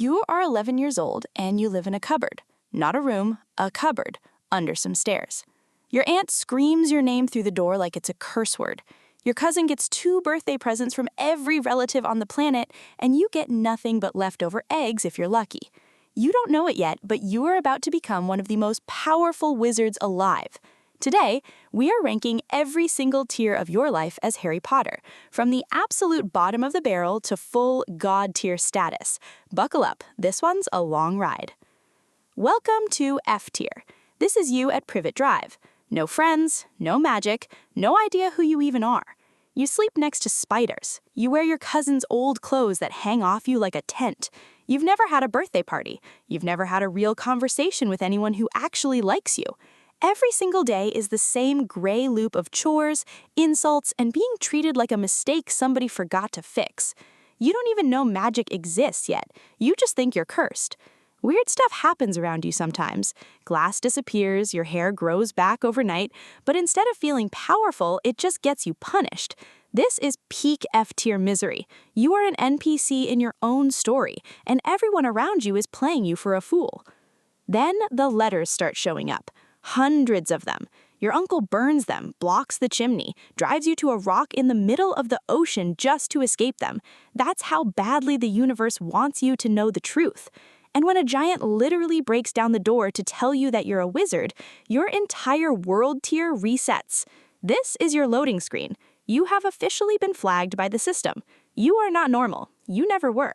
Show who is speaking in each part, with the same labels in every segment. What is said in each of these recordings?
Speaker 1: You are 11 years old and you live in a cupboard. Not a room, a cupboard, under some stairs. Your aunt screams your name through the door like it's a curse word. Your cousin gets 2 birthday presents from every relative on the planet, and you get nothing but leftover eggs if you're lucky. You don't know it yet, but you are about to become one of the most powerful wizards alive. Today, we are ranking every single tier of your life as Harry Potter, from the absolute bottom of the barrel to full God tier status. Buckle up, this one's a long ride. Welcome to F tier. This is you at Privet Drive. No friends, no magic, no idea who you even are. You sleep next to spiders. You wear your cousin's old clothes that hang off you like a tent. You've never had a birthday party. You've never had a real conversation with anyone who actually likes you. Every single day is the same gray loop of chores, insults, and being treated like a mistake somebody forgot to fix. You don't even know magic exists yet. You just think you're cursed. Weird stuff happens around you sometimes. Glass disappears, your hair grows back overnight, but instead of feeling powerful, it just gets you punished. This is peak F-tier misery. You are an NPC in your own story, and everyone around you is playing you for a fool. Then the letters start showing up. Hundreds of them. Your uncle burns them, blocks the chimney, drives you to a rock in the middle of the ocean just to escape them. That's how badly the universe wants you to know the truth. And when a giant literally breaks down the door to tell you that you're a wizard, your entire world tier resets. This is your loading screen. You have officially been flagged by the system. You are not normal. You never were.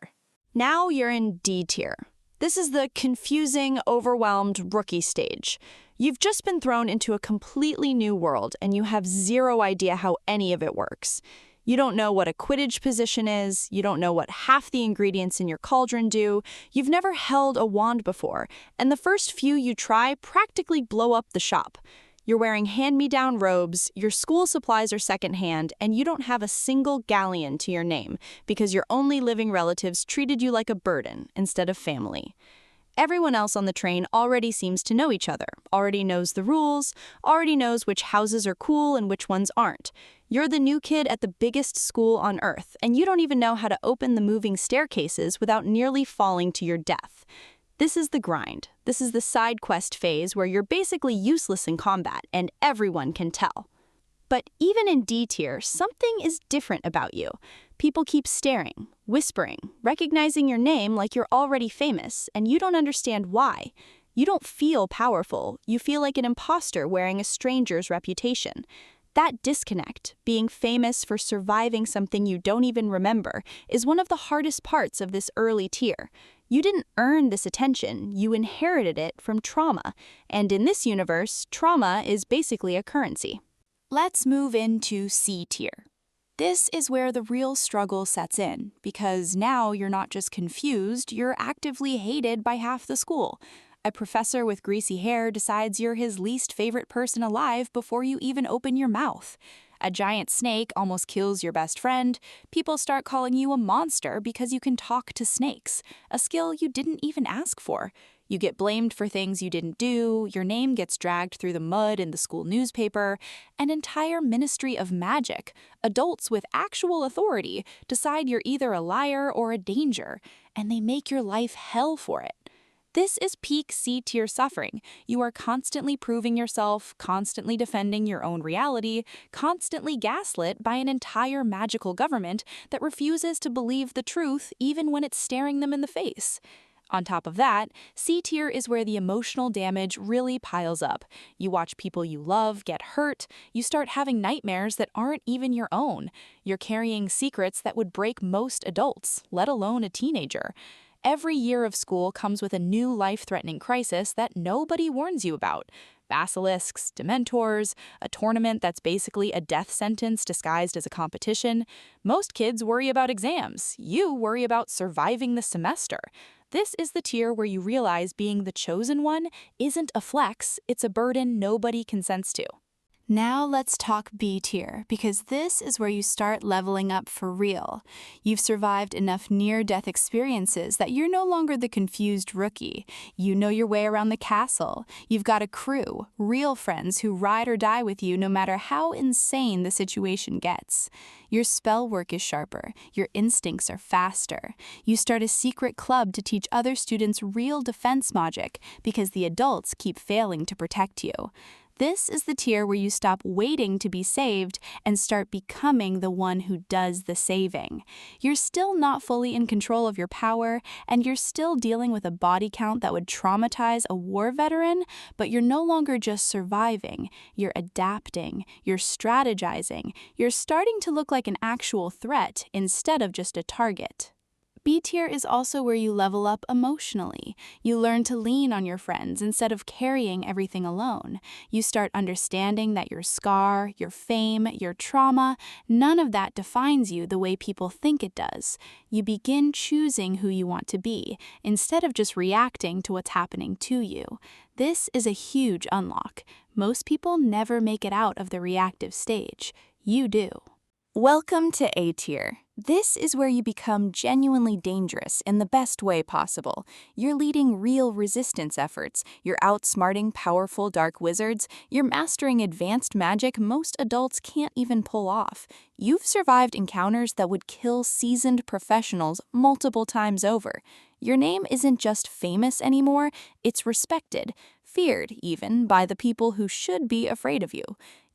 Speaker 1: Now you're in D tier. This is the confusing, overwhelmed rookie stage. You've just been thrown into a completely new world, and you have zero idea how any of it works. You don't know what a Quidditch position is, you don't know what half the ingredients in your cauldron do, you've never held a wand before, and the first few you try practically blow up the shop. You're wearing hand-me-down robes, your school supplies are secondhand, and you don't have a single galleon to your name because your only living relatives treated you like a burden instead of family. Everyone else on the train already seems to know each other, already knows the rules, already knows which houses are cool and which ones aren't. You're the new kid at the biggest school on earth, and you don't even know how to open the moving staircases without nearly falling to your death. This is the grind. This is the side quest phase where you're basically useless in combat, and everyone can tell. But even in D tier, something is different about you. People keep staring, whispering, recognizing your name like you're already famous, and you don't understand why. You don't feel powerful. You feel like an imposter wearing a stranger's reputation. That disconnect, being famous for surviving something you don't even remember, is one of the hardest parts of this early tier. You didn't earn this attention, you inherited it from trauma, and in this universe, trauma is basically a currency. Let's move into C tier. This is where the real struggle sets in, because now you're not just confused, you're actively hated by half the school. A professor with greasy hair decides you're his least favorite person alive before you even open your mouth. A giant snake almost kills your best friend. People start calling you a monster because you can talk to snakes, a skill you didn't even ask for. You get blamed for things you didn't do, your name gets dragged through the mud in the school newspaper. An entire ministry of magic, adults with actual authority, decide you're either a liar or a danger, and they make your life hell for it. This is peak C-tier suffering. You are constantly proving yourself, constantly defending your own reality, constantly gaslit by an entire magical government that refuses to believe the truth even when it's staring them in the face. On top of that, C-tier is where the emotional damage really piles up. You watch people you love get hurt, you start having nightmares that aren't even your own. You're carrying secrets that would break most adults, let alone a teenager. Every year of school comes with a new life-threatening crisis that nobody warns you about. Basilisks, dementors, a tournament that's basically a death sentence disguised as a competition. Most kids worry about exams. You worry about surviving the semester. This is the tier where you realize being the chosen one isn't a flex, it's a burden nobody consents to. Now let's talk B tier, because this is where you start leveling up for real. You've survived enough near-death experiences that you're no longer the confused rookie. You know your way around the castle. You've got a crew, real friends who ride or die with you no matter how insane the situation gets. Your spell work is sharper, your instincts are faster. You start a secret club to teach other students real defense magic because the adults keep failing to protect you. This is the tier where you stop waiting to be saved and start becoming the one who does the saving. You're still not fully in control of your power, and you're still dealing with a body count that would traumatize a war veteran, but you're no longer just surviving. You're adapting, you're strategizing, you're starting to look like an actual threat instead of just a target. B tier is also where you level up emotionally. You learn to lean on your friends instead of carrying everything alone. You start understanding that your scar, your fame, your trauma, none of that defines you the way people think it does. You begin choosing who you want to be, instead of just reacting to what's happening to you. This is a huge unlock. Most people never make it out of the reactive stage. You do. Welcome to A tier. This is where you become genuinely dangerous in the best way possible. You're leading real resistance efforts, you're outsmarting powerful dark wizards, you're mastering advanced magic most adults can't even pull off. You've survived encounters that would kill seasoned professionals multiple times over. Your name isn't just famous anymore, it's respected, feared even by the people who should be afraid of you.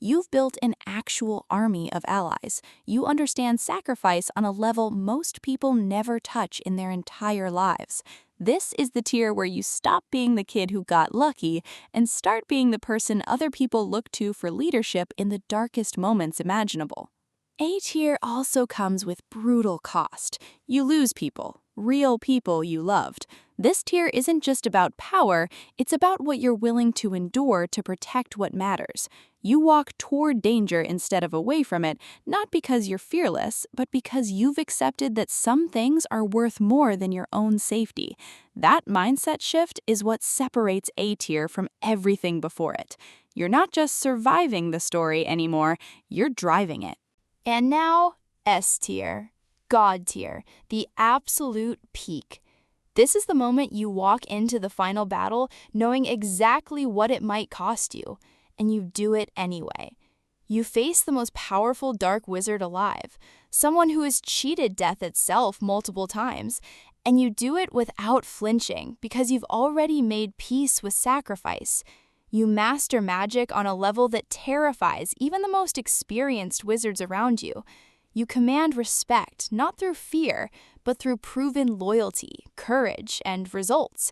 Speaker 1: You've built an actual army of allies. You understand sacrifice on a level most people never touch in their entire lives. This is the tier where you stop being the kid who got lucky and start being the person other people look to for leadership in the darkest moments imaginable. A tier also comes with brutal cost. You lose people, real people you loved. This tier isn't just about power, it's about what you're willing to endure to protect what matters. You walk toward danger instead of away from it, not because you're fearless, but because you've accepted that some things are worth more than your own safety. That mindset shift is what separates A tier from everything before it. You're not just surviving the story anymore, you're driving it. And now, S tier, God tier, the absolute peak. This is the moment you walk into the final battle knowing exactly what it might cost you, and you do it anyway. You face the most powerful dark wizard alive, someone who has cheated death itself multiple times, and you do it without flinching because you've already made peace with sacrifice. You master magic on a level that terrifies even the most experienced wizards around you. You command respect, not through fear, but through proven loyalty, courage, and results.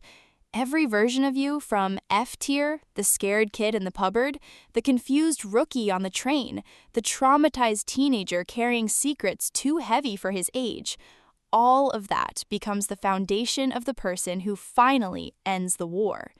Speaker 1: Every version of you, from F tier, the scared kid in the cupboard, the confused rookie on the train, the traumatized teenager carrying secrets too heavy for his age, all of that becomes the foundation of the person who finally ends the war.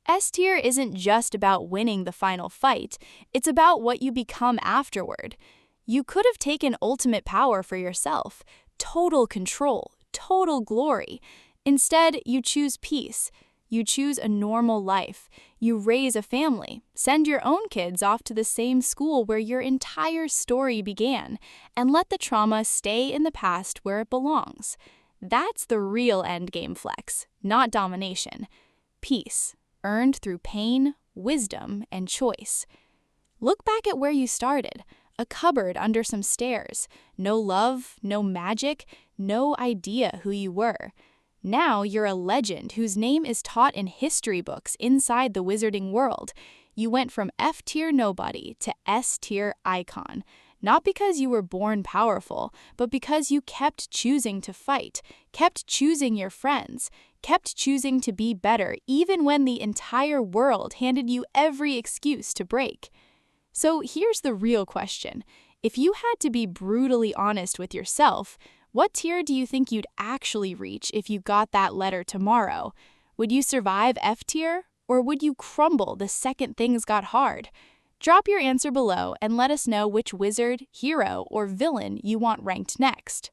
Speaker 1: S tier isn't just about winning the final fight, it's about what you become afterward. You could have taken ultimate power for yourself, total control, total glory. Instead, you choose peace. You choose a normal life. You raise a family, send your own kids off to the same school where your entire story began, and let the trauma stay in the past where it belongs. That's the real endgame flex, not domination. Peace, earned through pain, wisdom, and choice. Look back at where you started. A cupboard under some stairs. No love, no magic, no idea who you were. Now you're a legend whose name is taught in history books inside the wizarding world. You went from F tier nobody to S tier icon. Not because you were born powerful, but because you kept choosing to fight, kept choosing your friends, kept choosing to be better even when the entire world handed you every excuse to break. So here's the real question. If you had to be brutally honest with yourself, what tier do you think you'd actually reach if you got that letter tomorrow? Would you survive F tier, or would you crumble the second things got hard? Drop your answer below and let us know which wizard, hero, or villain you want ranked next.